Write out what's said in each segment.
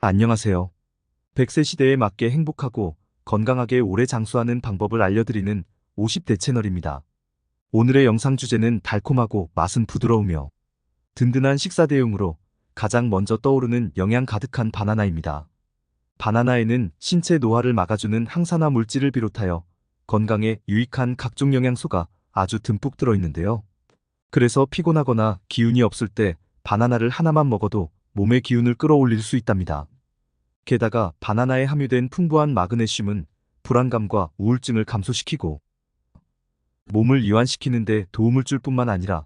안녕하세요. 100세 시대에 맞게 행복하고 건강하게 오래 장수하는 방법을 알려드리는 50대 채널입니다. 오늘의 영상 주제는 달콤하고 맛은 부드러우며 든든한 식사 대용으로 가장 먼저 떠오르는 영양 가득한 바나나입니다. 바나나에는 신체 노화를 막아주는 항산화 물질을 비롯하여 건강에 유익한 각종 영양소가 아주 듬뿍 들어있는데요. 그래서 피곤하거나 기운이 없을 때 바나나를 하나만 먹어도 몸의 기운을 끌어올릴 수 있답니다. 게다가 바나나에 함유된 풍부한 마그네슘은 불안감과 우울증을 감소시키고 몸을 이완시키는 데 도움을 줄 뿐만 아니라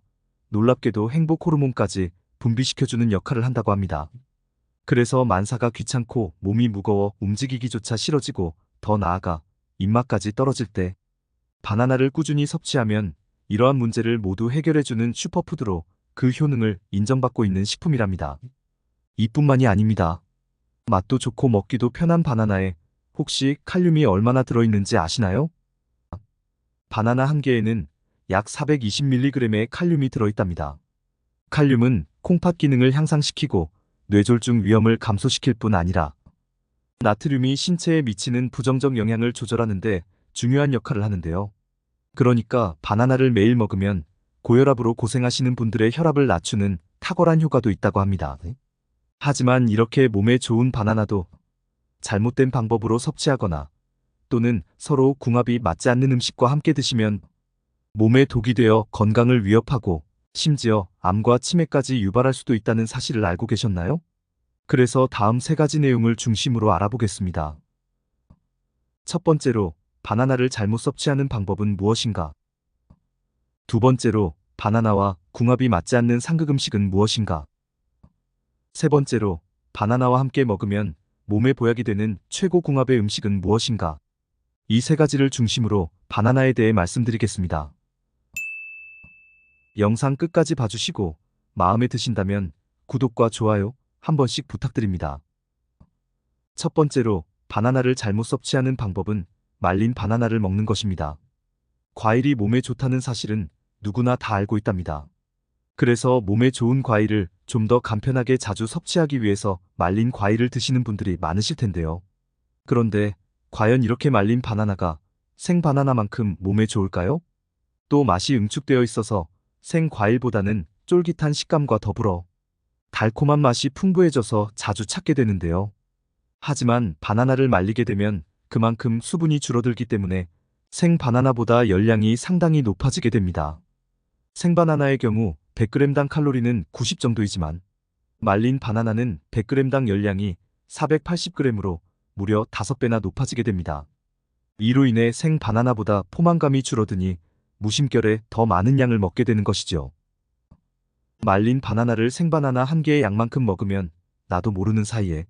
놀랍게도 행복 호르몬까지 분비시켜주는 역할을 한다고 합니다. 그래서 만사가 귀찮고 몸이 무거워 움직이기조차 싫어지고 더 나아가 입맛까지 떨어질 때 바나나를 꾸준히 섭취하면 이러한 문제를 모두 해결해주는 슈퍼푸드로 그 효능을 인정받고 있는 식품이랍니다. 이뿐만이 아닙니다. 맛도 좋고 먹기도 편한 바나나에 혹시 칼륨이 얼마나 들어있는지 아시나요? 바나나 한 개에는 약 420mg의 칼륨이 들어있답니다. 칼륨은 콩팥 기능을 향상시키고 뇌졸중 위험을 감소시킬 뿐 아니라 나트륨이 신체에 미치는 부정적 영향을 조절하는데 중요한 역할을 하는데요. 그러니까 바나나를 매일 먹으면 고혈압으로 고생하시는 분들의 혈압을 낮추는 탁월한 효과도 있다고 합니다. 하지만 이렇게 몸에 좋은 바나나도 잘못된 방법으로 섭취하거나 또는 서로 궁합이 맞지 않는 음식과 함께 드시면 몸에 독이 되어 건강을 위협하고 심지어 암과 치매까지 유발할 수도 있다는 사실을 알고 계셨나요? 그래서 다음 세 가지 내용을 중심으로 알아보겠습니다. 첫 번째로, 바나나를 잘못 섭취하는 방법은 무엇인가? 두 번째로, 바나나와 궁합이 맞지 않는 상극 음식은 무엇인가? 세 번째로, 바나나와 함께 먹으면 몸에 보약이 되는 최고 궁합의 음식은 무엇인가? 이 세 가지를 중심으로 바나나에 대해 말씀드리겠습니다. 영상 끝까지 봐주시고 마음에 드신다면 구독과 좋아요 한 번씩 부탁드립니다. 첫 번째로, 바나나를 잘못 섭취하는 방법은 말린 바나나를 먹는 것입니다. 과일이 몸에 좋다는 사실은 누구나 다 알고 있답니다. 그래서 몸에 좋은 과일을 좀 더 간편하게 자주 섭취하기 위해서 말린 과일을 드시는 분들이 많으실 텐데요. 그런데 과연 이렇게 말린 바나나가 생 바나나만큼 몸에 좋을까요? 또 맛이 응축되어 있어서 생 과일보다는 쫄깃한 식감과 더불어 달콤한 맛이 풍부해져서 자주 찾게 되는데요. 하지만 바나나를 말리게 되면 그만큼 수분이 줄어들기 때문에 생 바나나보다 열량이 상당히 높아지게 됩니다. 생바나나의 경우 100g당 칼로리는 90 정도이지만 말린 바나나는 100g당 열량이 480g으로 무려 5배나 높아지게 됩니다. 이로 인해 생 바나나보다 포만감이 줄어드니 무심결에 더 많은 양을 먹게 되는 것이죠. 말린 바나나를 생바나나 한 개의 양만큼 먹으면 나도 모르는 사이에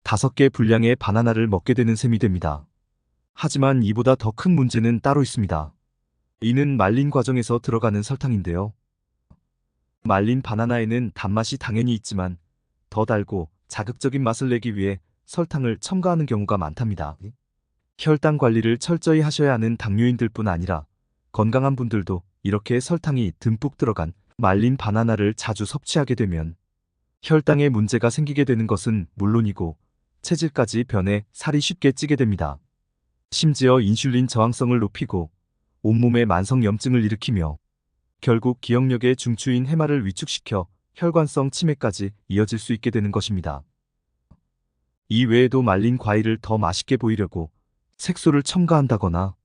5개 분량의 바나나를 먹게 되는 셈이 됩니다. 하지만 이보다 더 큰 문제는 따로 있습니다. 이는 말린 과정에서 들어가는 설탕인데요. 말린 바나나에는 단맛이 당연히 있지만 더 달고 자극적인 맛을 내기 위해 설탕을 첨가하는 경우가 많답니다. 혈당 관리를 철저히 하셔야 하는 당뇨인들뿐 아니라 건강한 분들도 이렇게 설탕이 듬뿍 들어간 말린 바나나를 자주 섭취하게 되면 혈당에 문제가 생기게 되는 것은 물론이고 체질까지 변해 살이 쉽게 찌게 됩니다. 심지어 인슐린 저항성을 높이고 온몸에 만성염증을 일으키며 결국 기억력의 중추인 해마를 위축시켜 혈관성 치매까지 이어질 수 있게 되는 것입니다. 이 외에도 말린 과일을 더 맛있게 보이려고 색소를 첨가한다거나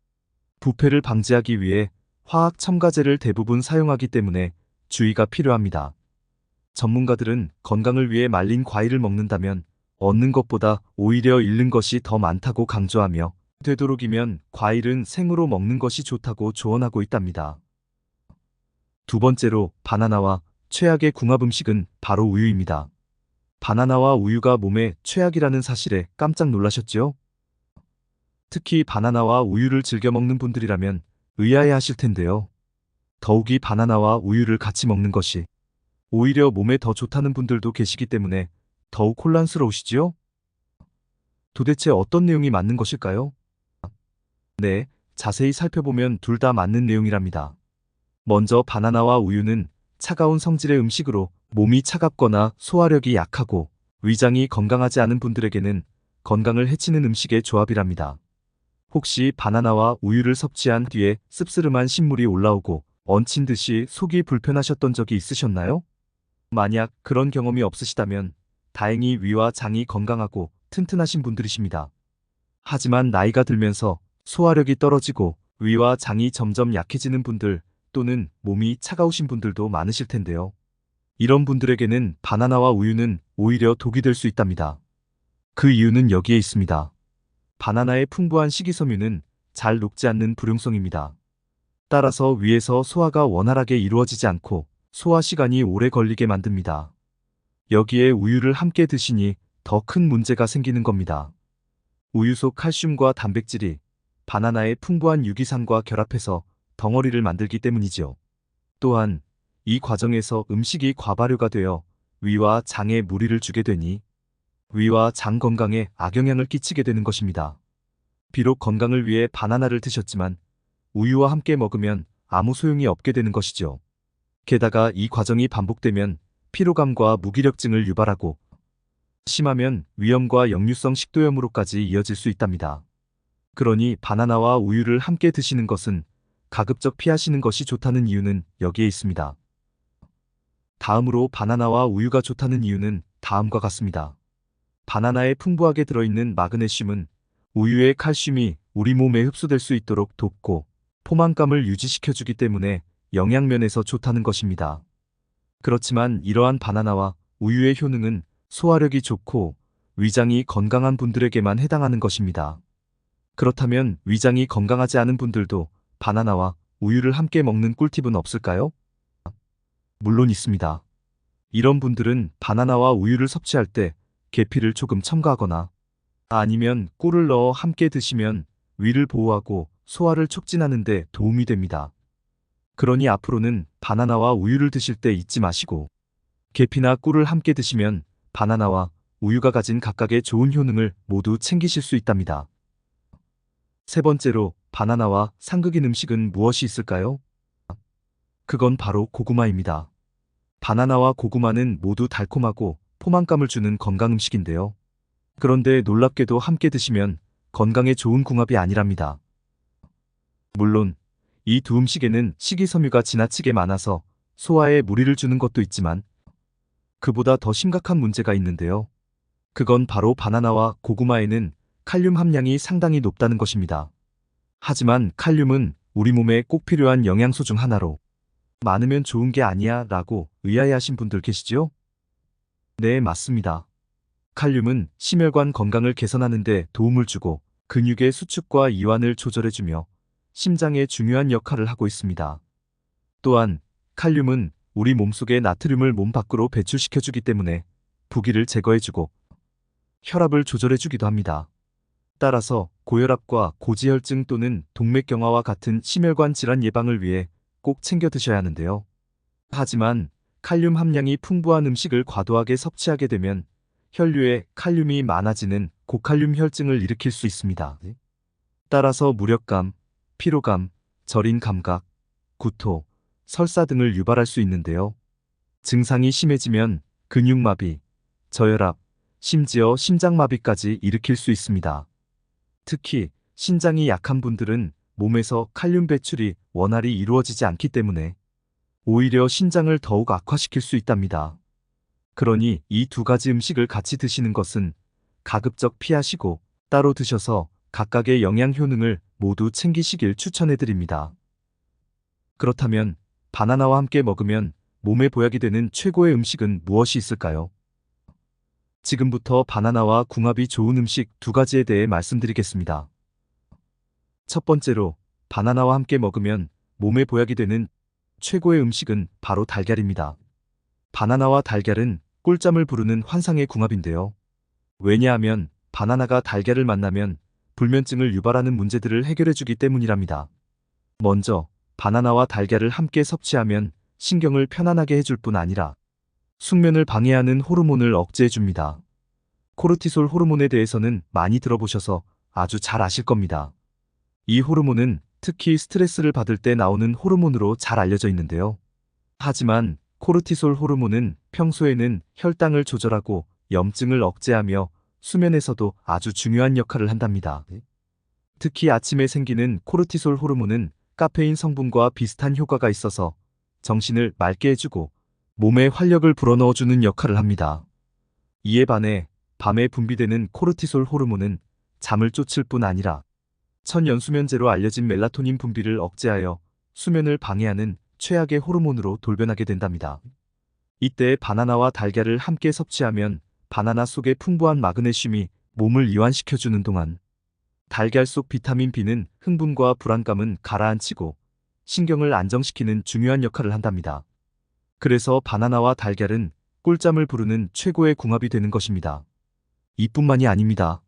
부패를 방지하기 위해 화학 첨가제를 대부분 사용하기 때문에 주의가 필요합니다. 전문가들은 건강을 위해 말린 과일을 먹는다면 얻는 것보다 오히려 잃는 것이 더 많다고 강조하며 되도록이면 과일은 생으로 먹는 것이 좋다고 조언하고 있답니다. 두 번째로, 바나나와 최악의 궁합 음식은 바로 우유입니다. 바나나와 우유가 몸에 최악이라는 사실에 깜짝 놀라셨죠? 특히 바나나와 우유를 즐겨 먹는 분들이라면 의아해 하실 텐데요. 더욱이 바나나와 우유를 같이 먹는 것이 오히려 몸에 더 좋다는 분들도 계시기 때문에 더욱 혼란스러우시지요? 도대체 어떤 내용이 맞는 것일까요? 네, 자세히 살펴보면 둘 다 맞는 내용이랍니다. 먼저 바나나와 우유는 차가운 성질의 음식으로 몸이 차갑거나 소화력이 약하고 위장이 건강하지 않은 분들에게는 건강을 해치는 음식의 조합이랍니다. 혹시 바나나와 우유를 섭취한 뒤에 씁쓸한 신물이 올라오고 얹힌 듯이 속이 불편하셨던 적이 있으셨나요? 만약 그런 경험이 없으시다면 다행히 위와 장이 건강하고 튼튼하신 분들이십니다. 하지만 나이가 들면서 소화력이 떨어지고 위와 장이 점점 약해지는 분들 또는 몸이 차가우신 분들도 많으실 텐데요. 이런 분들에게는 바나나와 우유는 오히려 독이 될 수 있답니다. 그 이유는 여기에 있습니다. 바나나의 풍부한 식이섬유는 잘 녹지 않는 불용성입니다. 따라서 위에서 소화가 원활하게 이루어지지 않고 소화 시간이 오래 걸리게 만듭니다. 여기에 우유를 함께 드시니 더 큰 문제가 생기는 겁니다. 우유 속 칼슘과 단백질이 바나나의 풍부한 유기산과 결합해서 덩어리를 만들기 때문이지요. 또한 이 과정에서 음식이 과발효가 되어 위와 장에 무리를 주게 되니 위와 장 건강에 악영향을 끼치게 되는 것입니다. 비록 건강을 위해 바나나를 드셨지만 우유와 함께 먹으면 아무 소용이 없게 되는 것이죠. 게다가 이 과정이 반복되면 피로감과 무기력증을 유발하고 심하면 위염과 역류성 식도염으로까지 이어질 수 있답니다. 그러니 바나나와 우유를 함께 드시는 것은 가급적 피하시는 것이 좋다는 이유는 여기에 있습니다. 다음으로 바나나와 우유가 좋다는 이유는 다음과 같습니다. 바나나에 풍부하게 들어있는 마그네슘은 우유의 칼슘이 우리 몸에 흡수될 수 있도록 돕고 포만감을 유지시켜주기 때문에 영양면에서 좋다는 것입니다. 그렇지만 이러한 바나나와 우유의 효능은 소화력이 좋고 위장이 건강한 분들에게만 해당하는 것입니다. 그렇다면 위장이 건강하지 않은 분들도 바나나와 우유를 함께 먹는 꿀팁은 없을까요? 물론 있습니다. 이런 분들은 바나나와 우유를 섭취할 때 계피를 조금 첨가하거나 아니면 꿀을 넣어 함께 드시면 위를 보호하고 소화를 촉진하는 데 도움이 됩니다. 그러니 앞으로는 바나나와 우유를 드실 때 잊지 마시고 계피나 꿀을 함께 드시면 바나나와 우유가 가진 각각의 좋은 효능을 모두 챙기실 수 있답니다. 세 번째로 바나나와 상극인 음식은 무엇이 있을까요? 그건 바로 고구마입니다. 바나나와 고구마는 모두 달콤하고 포만감을 주는 건강 음식인데요. 그런데 놀랍게도 함께 드시면 건강에 좋은 궁합이 아니랍니다. 물론 이 두 음식에는 식이섬유가 지나치게 많아서 소화에 무리를 주는 것도 있지만 그보다 더 심각한 문제가 있는데요. 그건 바로 바나나와 고구마에는 칼륨 함량이 상당히 높다는 것입니다. 하지만 칼륨은 우리 몸에 꼭 필요한 영양소 중 하나로 많으면 좋은 게 아니야 라고 의아해하신 분들 계시죠? 네, 맞습니다. 칼륨은 심혈관 건강을 개선하는 데 도움을 주고 근육의 수축과 이완을 조절해주며 심장에 중요한 역할을 하고 있습니다. 또한 칼륨은 우리 몸속의 나트륨을 몸 밖으로 배출시켜주기 때문에 부기를 제거해주고 혈압을 조절해주기도 합니다. 따라서 고혈압과 고지혈증 또는 동맥경화와 같은 심혈관 질환 예방을 위해 꼭 챙겨 드셔야 하는데요. 하지만 칼륨 함량이 풍부한 음식을 과도하게 섭취하게 되면 혈류에 칼륨이 많아지는 고칼륨 혈증을 일으킬 수 있습니다. 따라서 무력감, 피로감, 저린 감각, 구토, 설사 등을 유발할 수 있는데요. 증상이 심해지면 근육마비, 저혈압, 심지어 심장마비까지 일으킬 수 있습니다. 특히 신장이 약한 분들은 몸에서 칼륨 배출이 원활히 이루어지지 않기 때문에 오히려 신장을 더욱 악화시킬 수 있답니다. 그러니 이 두 가지 음식을 같이 드시는 것은 가급적 피하시고 따로 드셔서 각각의 영양 효능을 모두 챙기시길 추천해드립니다. 그렇다면 바나나와 함께 먹으면 몸에 보약이 되는 최고의 음식은 무엇이 있을까요? 지금부터 바나나와 궁합이 좋은 음식 두 가지에 대해 말씀드리겠습니다. 첫 번째로 바나나와 함께 먹으면 몸에 보약이 되는 최고의 음식은 바로 달걀입니다. 바나나와 달걀은 꿀잠을 부르는 환상의 궁합인데요. 왜냐하면 바나나가 달걀을 만나면 불면증을 유발하는 문제들을 해결해주기 때문이랍니다. 먼저 바나나와 달걀을 함께 섭취하면 신경을 편안하게 해줄 뿐 아니라 숙면을 방해하는 호르몬을 억제해줍니다. 코르티솔 호르몬에 대해서는 많이 들어보셔서 아주 잘 아실 겁니다. 이 호르몬은 특히 스트레스를 받을 때 나오는 호르몬으로 잘 알려져 있는데요. 하지만 코르티솔 호르몬은 평소에는 혈당을 조절하고 염증을 억제하며 수면에서도 아주 중요한 역할을 한답니다. 특히 아침에 생기는 코르티솔 호르몬은 카페인 성분과 비슷한 효과가 있어서 정신을 맑게 해주고 몸에 활력을 불어넣어주는 역할을 합니다. 이에 반해 밤에 분비되는 코르티솔 호르몬은 잠을 쫓을 뿐 아니라 천연수면제로 알려진 멜라토닌 분비를 억제하여 수면을 방해하는 최악의 호르몬으로 돌변하게 된답니다. 이때 바나나와 달걀을 함께 섭취하면 바나나 속의 풍부한 마그네슘이 몸을 이완시켜주는 동안 달걀 속 비타민 B는 흥분과 불안감은 가라앉히고 신경을 안정시키는 중요한 역할을 한답니다. 그래서 바나나와 달걀은 꿀잠을 부르는 최고의 궁합이 되는 것입니다. 이뿐만이 아닙니다.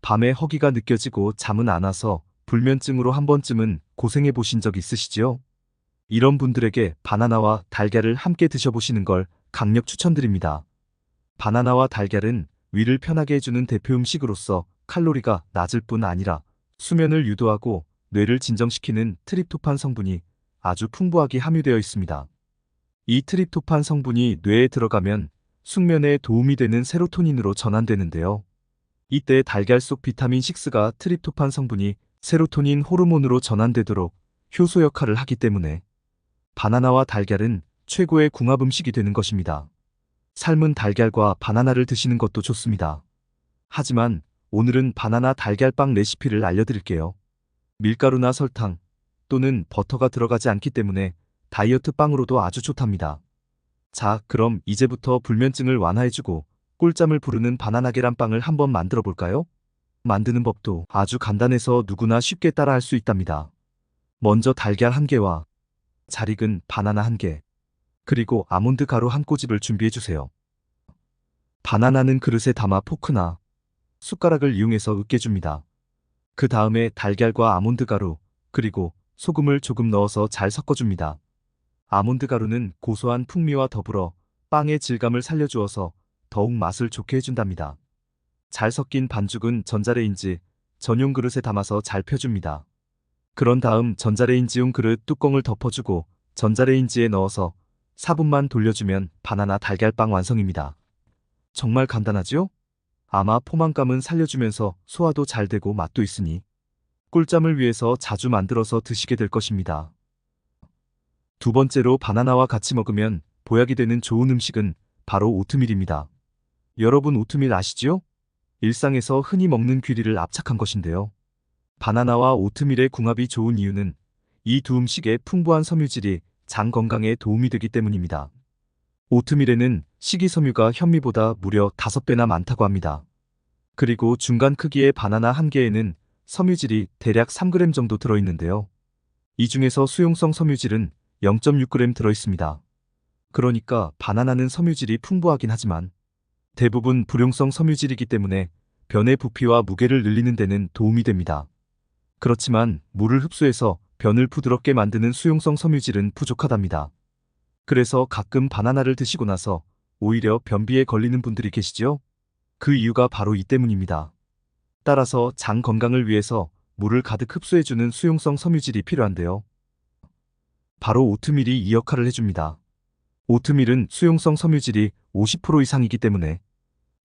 밤에 허기가 느껴지고 잠은 안 와서 불면증으로 한 번쯤은 고생해 보신 적 있으시지요? 이런 분들에게 바나나와 달걀을 함께 드셔보시는 걸 강력 추천드립니다. 바나나와 달걀은 위를 편하게 해주는 대표 음식으로서 칼로리가 낮을 뿐 아니라 수면을 유도하고 뇌를 진정시키는 트립토판 성분이 아주 풍부하게 함유되어 있습니다. 이 트립토판 성분이 뇌에 들어가면 숙면에 도움이 되는 세로토닌으로 전환되는데요. 이때 달걀 속 비타민 6가 트립토판 성분이 세로토닌 호르몬으로 전환되도록 효소 역할을 하기 때문에 바나나와 달걀은 최고의 궁합 음식이 되는 것입니다. 삶은 달걀과 바나나를 드시는 것도 좋습니다. 하지만 오늘은 바나나 달걀빵 레시피를 알려드릴게요. 밀가루나 설탕 또는 버터가 들어가지 않기 때문에 다이어트 빵으로도 아주 좋답니다. 자, 그럼 이제부터 불면증을 완화해주고 꿀잠을 부르는 바나나 계란빵을 한번 만들어 볼까요? 만드는 법도 아주 간단해서 누구나 쉽게 따라할 수 있답니다. 먼저 달걀 1개와 잘 익은 바나나 1개, 그리고 아몬드 가루 1꼬집을 준비해주세요. 바나나는 그릇에 담아 포크나 숟가락을 이용해서 으깨줍니다. 그 다음에 달걀과 아몬드 가루, 그리고 소금을 조금 넣어서 잘 섞어줍니다. 아몬드 가루는 고소한 풍미와 더불어 빵의 질감을 살려주어서 더욱 맛을 좋게 해준답니다. 잘 섞인 반죽은 전자레인지 전용 그릇에 담아서 잘 펴줍니다. 그런 다음 전자레인지용 그릇 뚜껑을 덮어주고 전자레인지에 넣어서 4분만 돌려주면 바나나 달걀빵 완성입니다. 정말 간단하지요? 아마 포만감은 살려주면서 소화도 잘 되고 맛도 있으니 꿀잠을 위해서 자주 만들어서 드시게 될 것입니다. 두 번째로 바나나와 같이 먹으면 보약이 되는 좋은 음식은 바로 오트밀입니다. 여러분 오트밀 아시지요? 일상에서 흔히 먹는 귀리를 압착한 것인데요. 바나나와 오트밀의 궁합이 좋은 이유는 이 두 음식의 풍부한 섬유질이 장 건강에 도움이 되기 때문입니다. 오트밀에는 식이섬유가 현미보다 무려 5배나 많다고 합니다. 그리고 중간 크기의 바나나 1개에는 섬유질이 대략 3g 정도 들어있는데요. 이 중에서 수용성 섬유질은 0.6g 들어있습니다. 그러니까 바나나는 섬유질이 풍부하긴 하지만 대부분 불용성 섬유질이기 때문에 변의 부피와 무게를 늘리는 데는 도움이 됩니다. 그렇지만 물을 흡수해서 변을 부드럽게 만드는 수용성 섬유질은 부족하답니다. 그래서 가끔 바나나를 드시고 나서 오히려 변비에 걸리는 분들이 계시지요? 그 이유가 바로 이 때문입니다. 따라서 장 건강을 위해서 물을 가득 흡수해주는 수용성 섬유질이 필요한데요. 바로 오트밀이 이 역할을 해줍니다. 오트밀은 수용성 섬유질이 50% 이상이기 때문에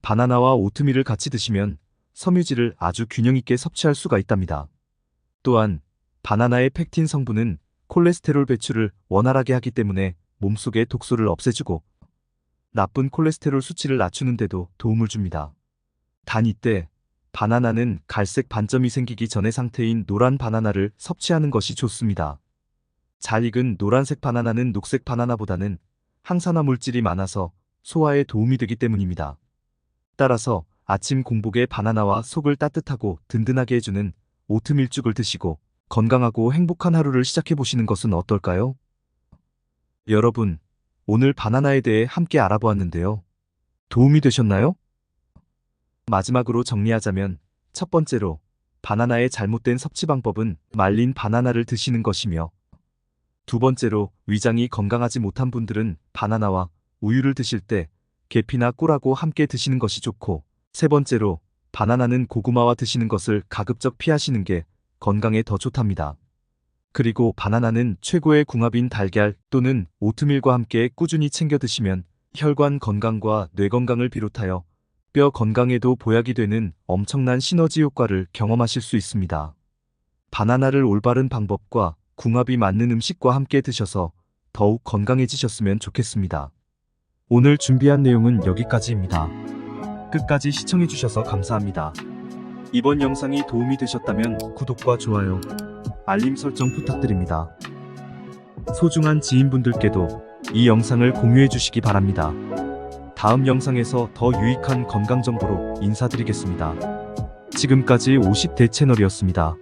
바나나와 오트밀을 같이 드시면 섬유질을 아주 균형 있게 섭취할 수가 있답니다. 또한 바나나의 펙틴 성분은 콜레스테롤 배출을 원활하게 하기 때문에 몸속의 독소를 없애주고 나쁜 콜레스테롤 수치를 낮추는 데도 도움을 줍니다. 단 이때 바나나는 갈색 반점이 생기기 전의 상태인 노란 바나나를 섭취하는 것이 좋습니다. 잘 익은 노란색 바나나는 녹색 바나나보다는 항산화 물질이 많아서 소화에 도움이 되기 때문입니다. 따라서 아침 공복에 바나나와 속을 따뜻하고 든든하게 해주는 오트밀죽을 드시고 건강하고 행복한 하루를 시작해 보시는 것은 어떨까요? 여러분, 오늘 바나나에 대해 함께 알아보았는데요. 도움이 되셨나요? 마지막으로 정리하자면 첫 번째로 바나나의 잘못된 섭취 방법은 말린 바나나를 드시는 것이며 두 번째로 위장이 건강하지 못한 분들은 바나나와 우유를 드실 때 계피나 꿀하고 함께 드시는 것이 좋고 세 번째로 바나나는 고구마와 드시는 것을 가급적 피하시는 게 건강에 더 좋답니다. 그리고 바나나는 최고의 궁합인 달걀 또는 오트밀과 함께 꾸준히 챙겨 드시면 혈관 건강과 뇌 건강을 비롯하여 뼈 건강에도 보약이 되는 엄청난 시너지 효과를 경험하실 수 있습니다. 바나나를 올바른 방법과 궁합이 맞는 음식과 함께 드셔서 더욱 건강해지셨으면 좋겠습니다. 오늘 준비한 내용은 여기까지입니다. 끝까지 시청해주셔서 감사합니다. 이번 영상이 도움이 되셨다면 구독과 좋아요, 알림 설정 부탁드립니다. 소중한 지인분들께도 이 영상을 공유해 주시기 바랍니다. 다음 영상에서 더 유익한 건강 정보로 인사드리겠습니다. 지금까지 50대 채널이었습니다.